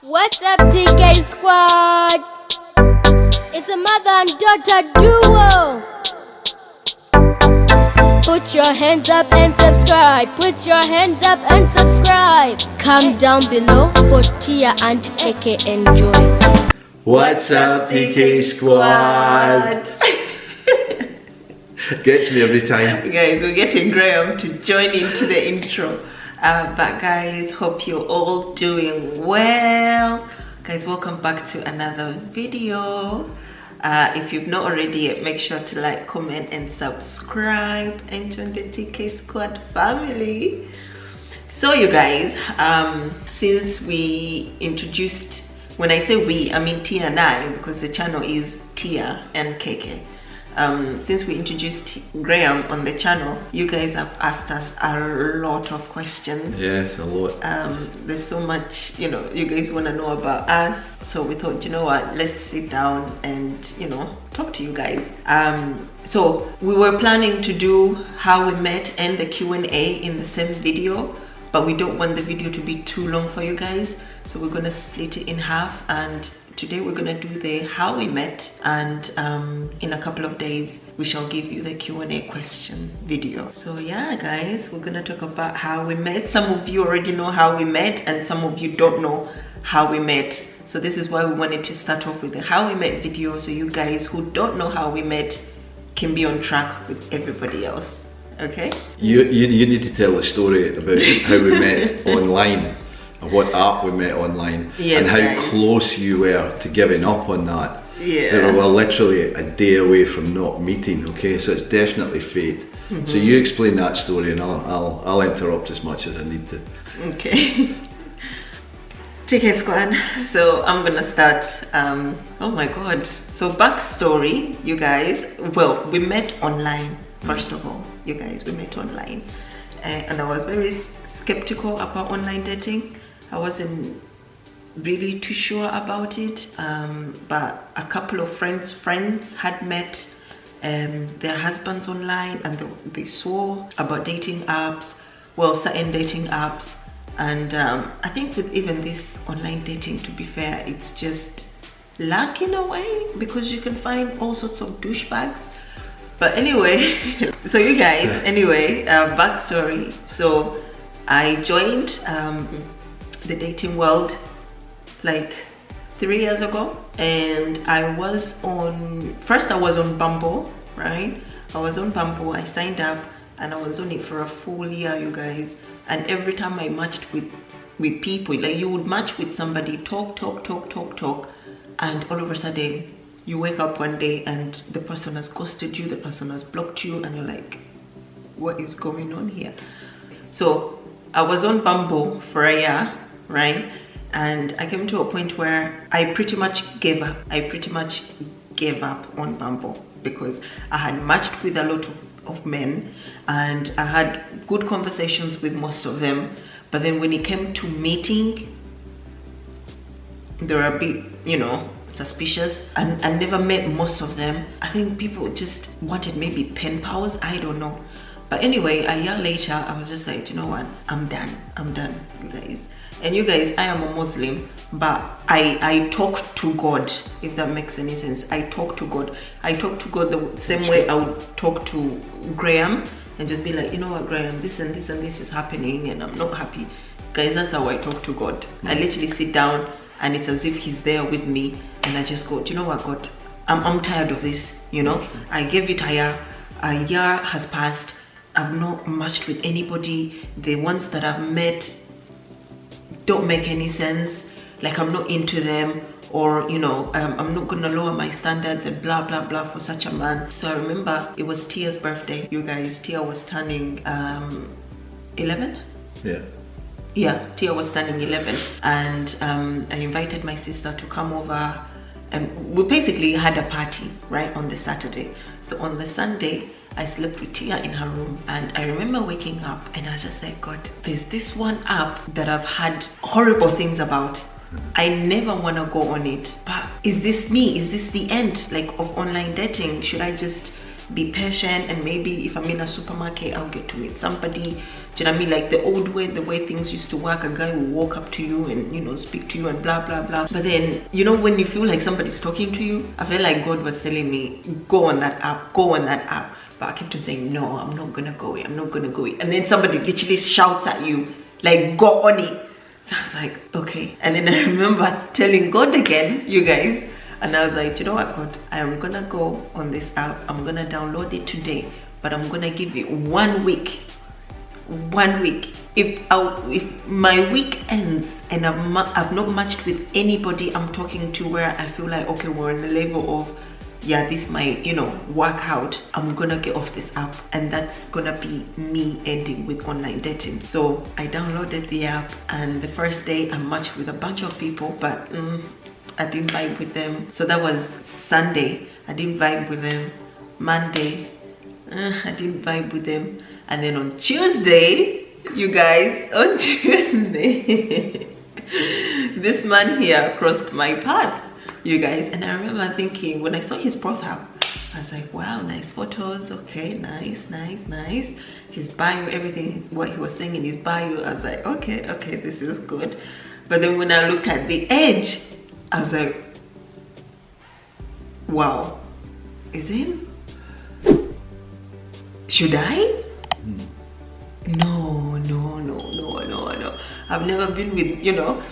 What's up, TK Squad? It's a mother and daughter duo. Put your hands up and subscribe. Put your hands up and subscribe. Come down below for Tia and KK enjoy. What's up, TK Squad? Gets me every time. Guys, we're getting Graham to join into the intro. But guys, hope you're all doing well. Guys, welcome back to another video. If you've not already yet, make sure to like, comment and subscribe and join the TK Squad family. So you guys, since we introduced, when I say we, I mean Tia and I, because the channel is Tia and KK. Since we introduced Graham on the channel, you guys have asked us a lot of questions. Yes, a lot. There's so much, you guys want to know about us. So we thought, you know what, let's sit down and, talk to you guys. So we were planning to do how we met and the Q&A in the same video, but we don't want the video to be too long for you guys. So we're going to split it in half, and today we're gonna do the how we met, and in a couple of days we shall give you the Q&A question video. So yeah guys, we're gonna talk about how we met. Some of you already know how we met and some of you don't know how we met. So this is why we wanted to start off with the how we met video, so you guys who don't know how we met can be on track with everybody else. Okay? You need to tell a story about how we met online. What app we met online, yes, and how guys. close you were to giving up on that. Yeah. That we were literally a day away from not meeting. Okay, so it's definitely fate. So you explain that story, and I'll interrupt as much as I need to. Okay. TK Squad. So I'm gonna start. Oh my God. So backstory, you guys. Well, we met online. First of all, you guys, we met online, and I was very skeptical about online dating. I wasn't really too sure about it, but a couple of friends had met their husbands online, and they swore about dating apps, well, certain dating apps, and I think with even this online dating, to be fair, it's just luck in a way, because you can find all sorts of douchebags. But anyway, so you guys, anyway, backstory. So I joined the dating world like 3 years ago, and I was on Bumble, right? I was on Bumble, I signed up, and I was on it for a full year, you guys. And every time I matched with people, like you would match with somebody, talk, and all of a sudden you wake up one day and the person has ghosted you, the person has blocked you, and you're like, what is going on here? So I was on Bumble for a year, right? And I came to a point where I pretty much gave up. On Bumble, because I had matched with a lot of men, and I had good conversations with most of them. But then when it came to meeting, they were a bit, suspicious, and I never met most of them. I think people just wanted maybe pen pals, I don't know. But anyway, a year later, I was just like, you know what, I'm done, you guys. And you guys, I am a Muslim, but I talk to God, if that makes any sense. I talk to God. I talk to God the same way I would talk to Graham, and just be like, you know what, Graham, this and this and this is happening, and I'm not happy. Guys, that's how I talk to God. I literally sit down, and it's as if he's there with me, and I just go, do you know what, God, I'm tired of this, I gave it a year has passed. I've not matched with anybody. The ones that I've met don't make any sense. Like, I'm not into them, or I'm not gonna lower my standards and blah blah blah for such a man. So I remember it was Tia's birthday, you guys. Tia was turning 11. Yeah, Tia was turning 11, and I invited my sister to come over, and we basically had a party right on the Saturday. So on the Sunday, I slept with Tia in her room, and I remember waking up and I was just like, God, there's this one app that I've had horrible things about. I never want to go on it, but is this me? Is this the end of online dating? Should I just be patient, and maybe if I'm in a supermarket, I'll get to meet somebody Do you know what I mean? Like the old way, the way things used to work, a guy will walk up to you and, you know, speak to you and blah, blah, blah. But then, you know, when you feel like somebody's talking to you, I felt like God was telling me, go on that app, go on that app. But I kept on saying, no, I'm not gonna go. I'm not gonna go. And then somebody literally shouts at you, like, go on it. So I was like, okay. And then I remember telling God again, you guys, and I was like, you know what, God, I am gonna go on this app. I'm gonna download it today, but I'm gonna give it 1 week. 1 week. If my week ends and I've not matched with anybody I'm talking to where I feel like, okay, we're on the level of, yeah, this might, you know, work out, I'm gonna get off this app, and that's gonna be me ending with online dating. So I downloaded the app, and the first day I matched with a bunch of people, but I didn't vibe with them. So that was Sunday, I didn't vibe with them. Monday, I didn't vibe with them. And then on Tuesday, you guys, on Tuesday, this man here crossed my path, you guys. And I remember thinking, when I saw his profile, I was like, wow, nice photos. Okay, nice, nice, nice. His bio, everything, what he was saying in his bio, I was like, okay, this is good. But then when I looked at the age, I was like, wow, is it? Should I? No. I've never been with, you know,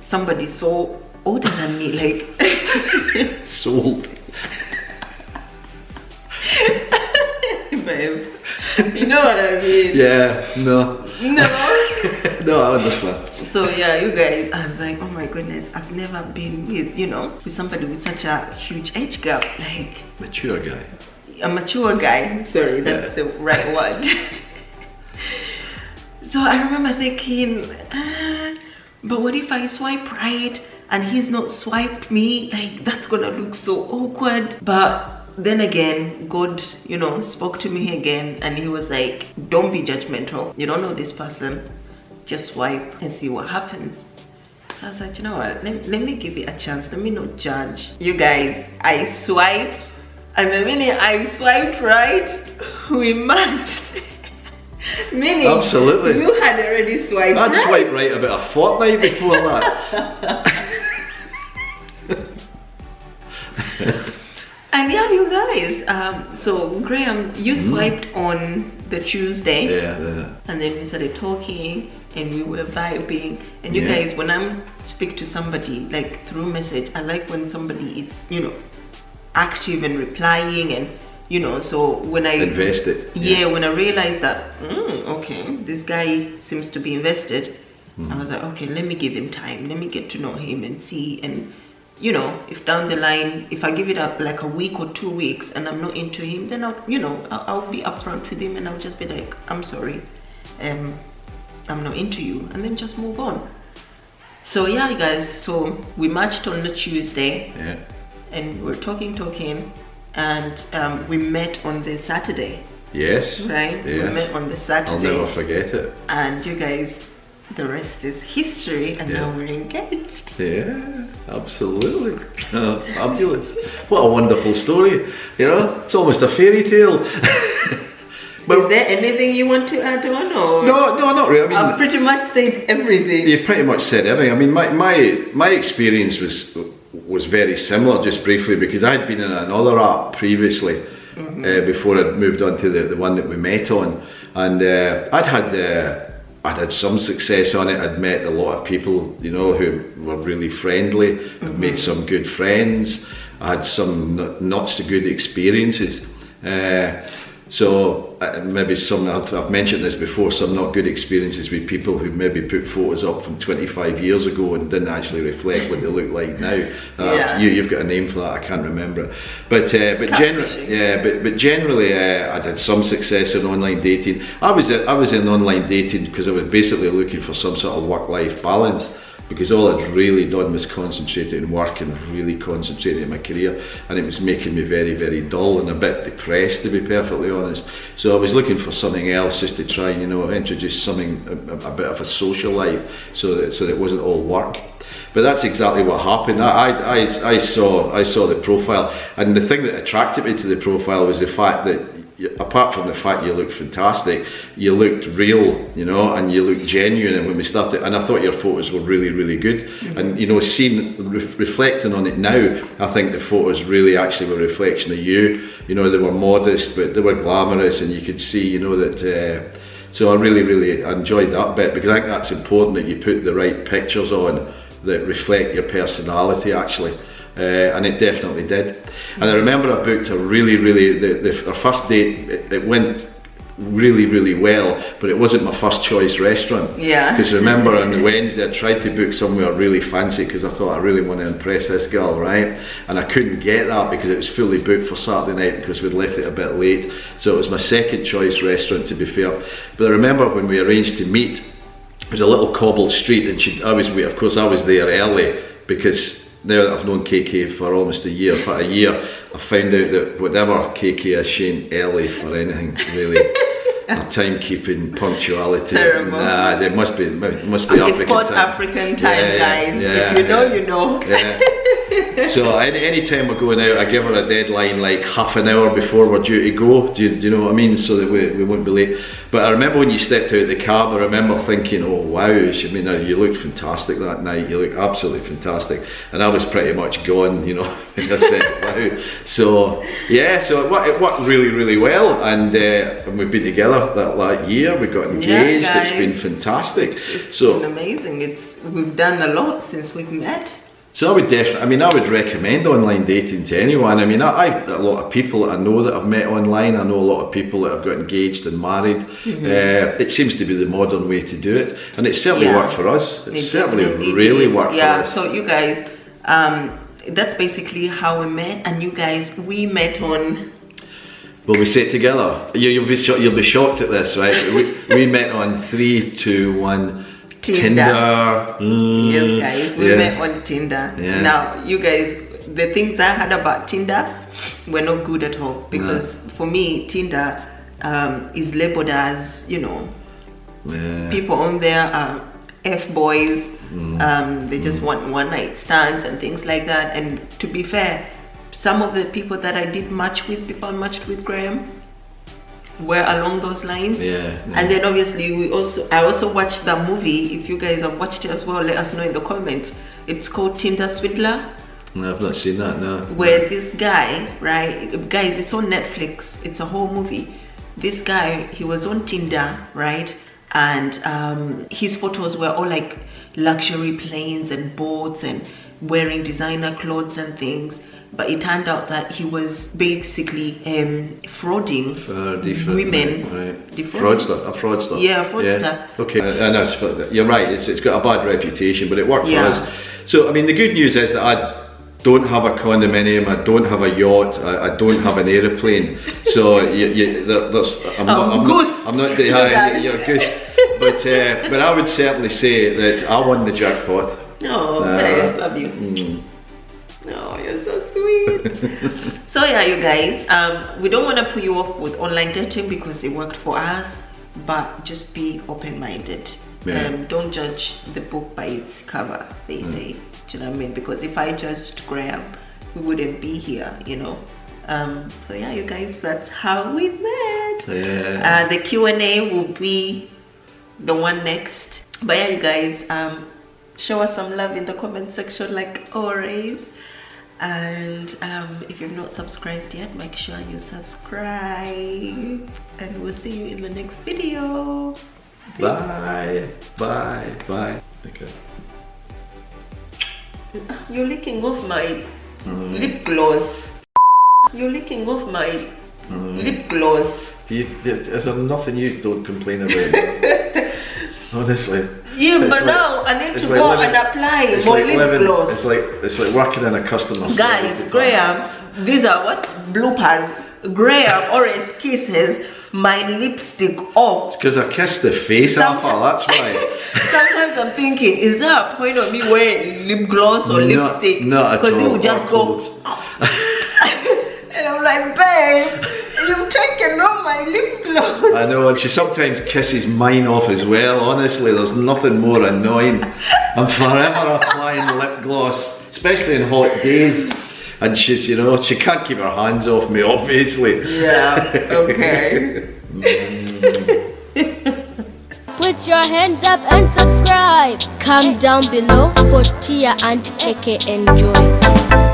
somebody so older than me, like Sold. Babe, you know what I mean? Yeah, no. No. No, I understand. So yeah, you guys, I was like, oh my goodness, I've never been with, you know, with somebody with such a huge age gap, like Mature guy. a mature guy. Sorry, that's the right word. So I remember thinking, but what if I swipe right and he's not swiped me? Like, that's gonna look so awkward. But then again, God, you know, spoke to me again, and he was like, don't be judgmental. You don't know this person. Just swipe and see what happens. So I was like, you know what, let me give it a chance. Let me not judge. You guys, I swiped, and the minute I swiped right, we matched. Meaning, absolutely, you had already swiped right. I'd swiped right about a fortnight before that. And yeah, you guys, so Graham, you swiped on the Tuesday. Yeah. And then we started talking and we were vibing. And you guys, when I speak to somebody like through message, I like when somebody is, you know, active and replying, and you know, so when I invested, when I realized that okay, this guy seems to be invested, I was like, okay, let me give him time, let me get to know him and see. And you know, if down the line, if I give it up like a week or 2 weeks and I'm not into him, then I'll be upfront with him and I'll just be like, I'm sorry, I'm not into you, and then just move on. So yeah, guys, so we matched on the Tuesday, and we're talking, and we met on the Saturday. Yes. Right? Yes. We met on the Saturday. I'll never forget it. And you guys, the rest is history, and now we're engaged. Yeah, absolutely. Fabulous. What a wonderful story. You know, it's almost a fairy tale. Is there anything you want to add on, or? No, not really. I mean, I've pretty much said everything. You've pretty much said everything. I mean, my experience was very similar, just briefly, because I'd been in another app previously, before I'd moved on to the one that we met on, and I'd had some success on it. I'd met a lot of people, you know, who were really friendly. I'd made some good friends. I had some not so good experiences. So maybe I've mentioned this before, some not good experiences with people who maybe put photos up from 25 years ago and didn't actually reflect what they look like now. You've got a name for that, I can't remember it. But generally, I did some success in online dating. I was in online dating because I was basically looking for some sort of work-life balance, because all I'd really done was concentrated on work and really concentrated on my career, and it was making me very, very dull and a bit depressed, to be perfectly honest. So I was looking for something else, just to try and, you know, introduce something, a bit of a social life, so that it wasn't all work. But that's exactly what happened. I saw the profile, and the thing that attracted me to the profile was the fact that apart from the fact you looked fantastic, you looked real, you know, and you looked genuine. And when we started, and I thought your photos were really, really good. And you know, reflecting on it now, I think the photos really actually were a reflection of you. You know, they were modest, but they were glamorous, and you could see, you know, that. So I really, really enjoyed that bit, because I think that's important, that you put the right pictures on that reflect your personality actually. And it definitely did. And I remember I booked a really, our first date, it went really, really well, but it wasn't my first choice restaurant. Yeah. Because remember on the Wednesday I tried to book somewhere really fancy, because I thought I really want to impress this girl, right? And I couldn't get that because it was fully booked for Saturday night, because we'd left it a bit late. So it was my second choice restaurant, to be fair. But I remember when we arranged to meet, it was a little cobbled street, and I was there early, because now that I've known KK for almost a year, I found out that whatever KK is, she ain't early for anything really. Her timekeeping, punctuality. Terrible. Nah, it must be African It's called time. African time, guys. Yeah, if you know, you know. Yeah. So any time we're going out, I give her a deadline like half an hour before we're due to go. Do you know what I mean? So that we won't be late. But I remember when you stepped out of the cab, I remember thinking, oh wow, you looked fantastic that night. You looked absolutely fantastic. And I was pretty much gone, you know. I said, wow. So yeah, so it worked really, really well, and we've been together that year. We got engaged. Yeah, it's been fantastic. It's been amazing. We've done a lot since we've met. So I would recommend online dating to anyone. I mean, a lot of people that I know that I've met online. I know a lot of people that have got engaged and married. It seems to be the modern way to do it, and it certainly worked for us. It certainly really worked for us. So you guys, that's basically how we met, and you guys, we met on. Well, we sat together. You'll be shocked at this, right? we met on 3, 2, 1. Tinder. Yes, guys, we met on Tinder. Yeah. Now, you guys, the things I heard about Tinder were not good at all, because for me, Tinder is labeled as, you know, people on there are F-boys. They just want one-night stands and things like that. And to be fair, some of the people that I did match with before I matched with Graham were along those lines. And then obviously I also watched that movie. If you guys have watched it as well, let us know in the comments. It's called Tinder Swindler. No, I've not seen that, no. Where this guy, right, guys, it's on Netflix, it's a whole movie. This guy, he was on Tinder, right, and his photos were all like luxury planes and boats and wearing designer clothes and things. But it turned out that he was basically frauding women. Right. A fraudster. Yeah, a fraudster. Yeah. Okay, I know, you're right, it's got a bad reputation, but it worked for us. So, I mean, the good news is that I don't have a condominium, I don't have a yacht, I don't have an aeroplane. So, I'm not, you're a goose. But I would certainly say that I won the jackpot. Oh, I love you. Oh, you're so sweet. So yeah, you guys, we don't want to put you off with online dating because it worked for us, but just be open-minded. Don't judge the book by its cover, they say. Do you know what I mean? Because if I judged Graham, we wouldn't be here, you know. So yeah, you guys, that's how we met. The Q&A will be the one next. But yeah, you guys, show us some love in the comment section like always. And if you've not subscribed yet, make sure you subscribe, and we'll see you in the next video. Bye. Okay. You're licking off my lip gloss. You're licking off my lip gloss. Is there nothing you don't complain about? Honestly. Yeah, but now I need to go and apply more lip gloss. It's like working in a customer service. Guys, Graham, these are what? Bloopers. Graham always kisses my lipstick off. It's because I kissed the face off her, that's why. Sometimes I'm thinking, is there a point of me wearing lip gloss or lipstick? Not at all. Because it would just go. And I'm like, babe, you've taken off my lip gloss. I know, and she sometimes kisses mine off as well. Honestly, there's nothing more annoying. I'm forever applying lip gloss, especially in hot days. and she's, you know, she can't keep her hands off me, obviously. Yeah, okay. Put your hands up and subscribe. Come down below for Tia and KK enjoy.